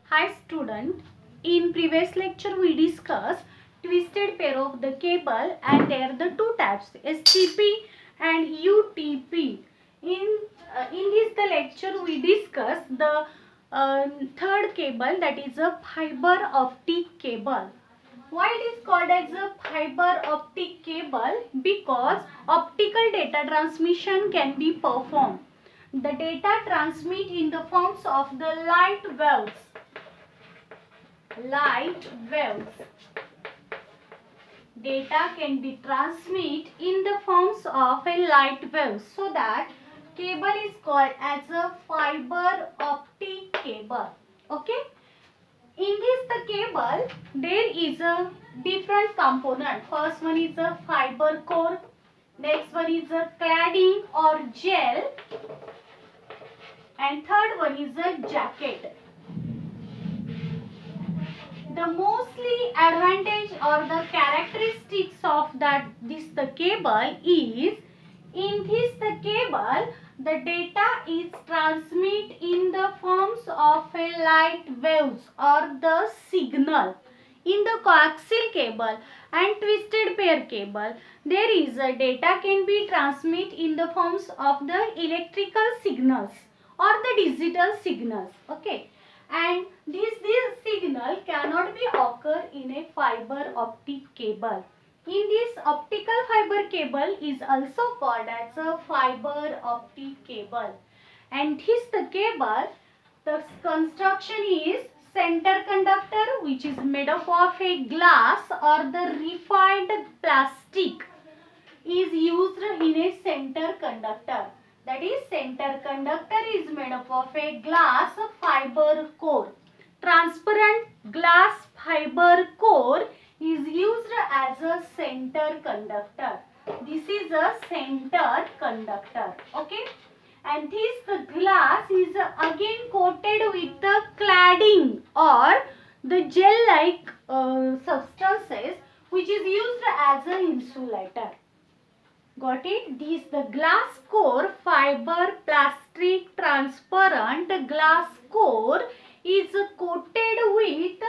Hi student, in previous lecture we discussed twisted pair of the cable and there are the two types STP and UTP. In this the lecture we discuss the third cable, that is a fiber optic cable. Why it is called as a fiber optic cable? Because optical data transmission can be performed. The data transmit in the forms of the light waves. Data can be transmit in the forms of a light wave, so that cable is called as a fiber optic cable. Okay, in this the cable there is a different component. First one is a fiber core, next one is a cladding or gel, and third one is a jacket. The mostly advantage or the characteristics of the cable is, in this the cable the data is transmit in the forms of a light waves or the signal. In the coaxial cable and twisted pair cable, there is a data can be transmit in the forms of the electrical signals or the digital signals. Okay, and this signal cannot be occur in a fiber optic cable. In this optical fiber cable is also called as a fiber optic cable, and this the cable, the construction is center conductor, which is made up of a glass or the refined plastic is used in a center conductor. That is, center conductor is made up of a glass fiber core. Transparent glass fiber core is used as a center conductor. This is a center conductor. Okay, and this the glass is again coated with the cladding or the gel like substances, which is used as an insulator. Got it? This the glass core fiber plastic transparent glass core is coated with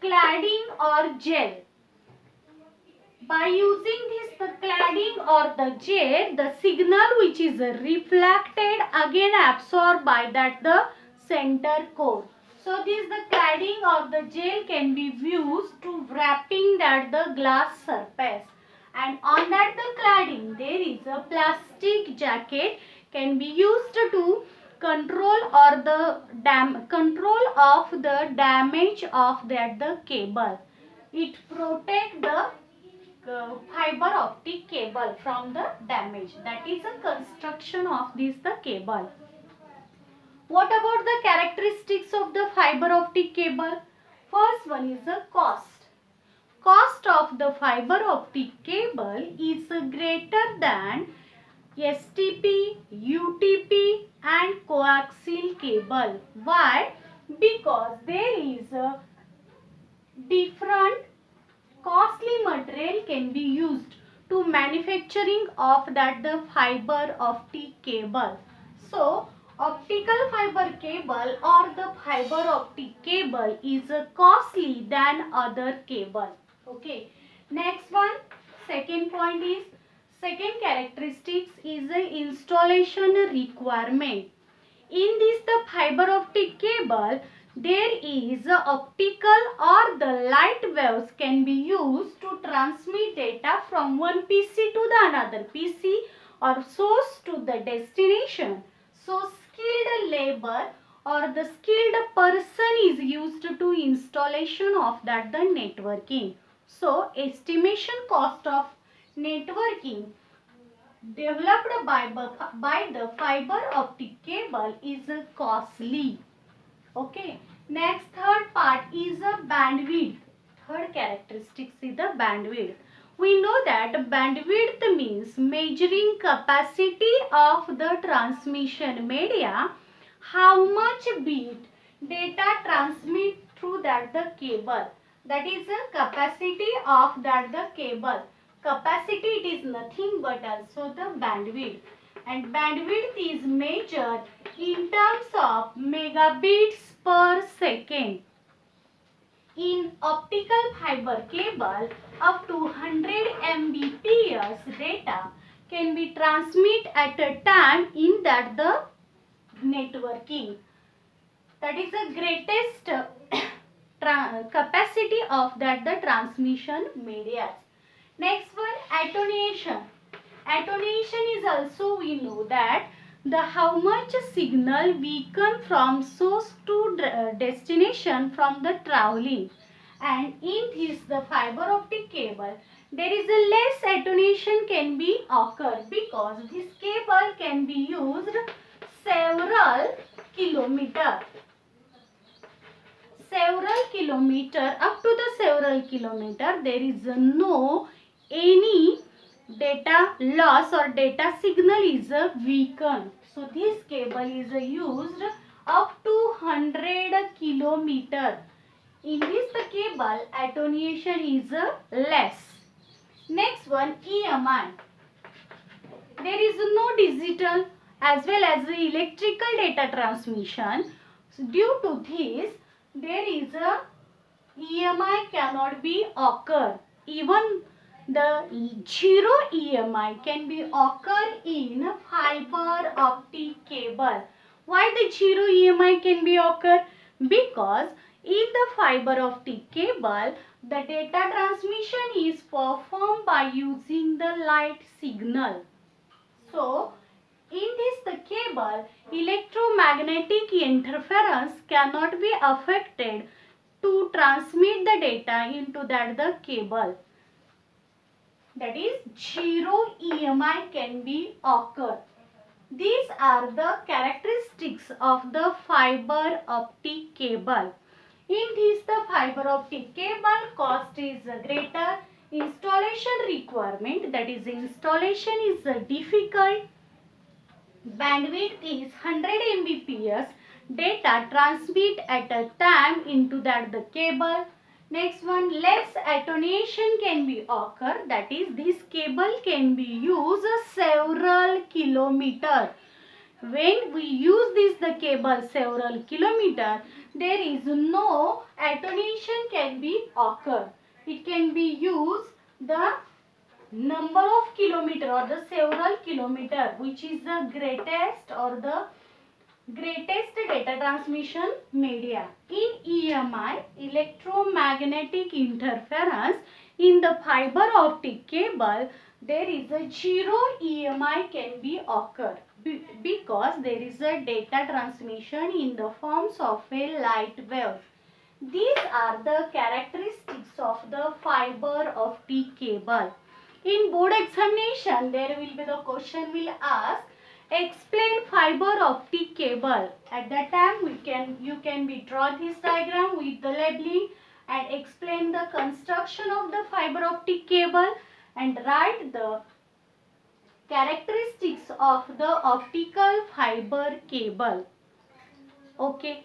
cladding or gel. By using this the cladding or the gel, the signal which is reflected again absorbed by the center core. So this the cladding or the gel can be used to wrapping the glass surface, and on the cladding there is a plastic jacket can be used to control or the control of the damage of the cable. It protect the fiber optic cable from the damage. That is a construction of the cable. What about the characteristics of the fiber optic cable? First one is the cost. Cost of the fiber optic cable is greater than STP, UTP and coaxial cable. Why? Because there is a different costly material can be used to manufacturing of the fiber optic cable. So optical fiber cable or the fiber optic cable is costly than other cable. Okay, next one, second point is, second characteristics is the installation requirement. In this the fiber optic cable, there is a optical or the light waves can be used to transmit data from one PC to the another PC or source to the destination. So skilled labor or the skilled person is used to installation of the networking. So estimation cost of networking developed by the fiber optic cable is costly. Okay, next third part is a bandwidth. Third characteristics is the bandwidth. We know that bandwidth means measuring capacity of the transmission media, how much bit data transmit through the cable. That is the capacity of the cable. Capacity, it is nothing but also the bandwidth, and bandwidth is measured in terms of megabits per second. in optical fiber cable, up to 100 Mbps data can be transmitted at a time in that the networking. That is the greatest capacity of that the transmission media. Next one, attenuation. Attenuation is also, we know that the how much signal weaken from source to destination from the traveling, and in this the fiber optic cable there is a less attenuation can be occur because this cable can be used several kilometer up to the several kilometer. There is no any data loss or data signal is weakened. So this cable is used up to 100 kilometer. In this the cable attenuation is less. Next one, EMI. There is no digital as well as the electrical data transmission. So due to this, there is a EMI cannot be occur. Even the zero EMI can be occur in fiber optic cable. Why the zero EMI can be occur? Because in the fiber optic cable, the data transmission is performed by using the light signal. So, in this the cable, electromagnetic interference cannot be affected to transmit the data into that the cable. That is zero EMI can be occur. These are the characteristics of the fiber optic cable. In this the fiber optic cable cost is greater, installation requirement, that is installation is difficult, bandwidth is 100 Mbps, data transmit at a time into that the cable. Next one, less attenuation can be occur, that is this cable can be used several kilometer. When we use this the cable several kilometer, there is no attenuation can be occur. It can be used the number of kilometer or the several kilometer, which is the greatest or the greatest data transmission media. In EMI, electromagnetic interference, in the fiber optic cable, there is a zero EMI can be occur because there is a data transmission in the forms of a light wave. These are the characteristics of the fiber optic cable. In board examination, there will be the question will ask, explain fiber optic cable. At that time, you can be draw this diagram with the labeling and explain the construction of the fiber optic cable and write the characteristics of the optical fiber cable. Okay.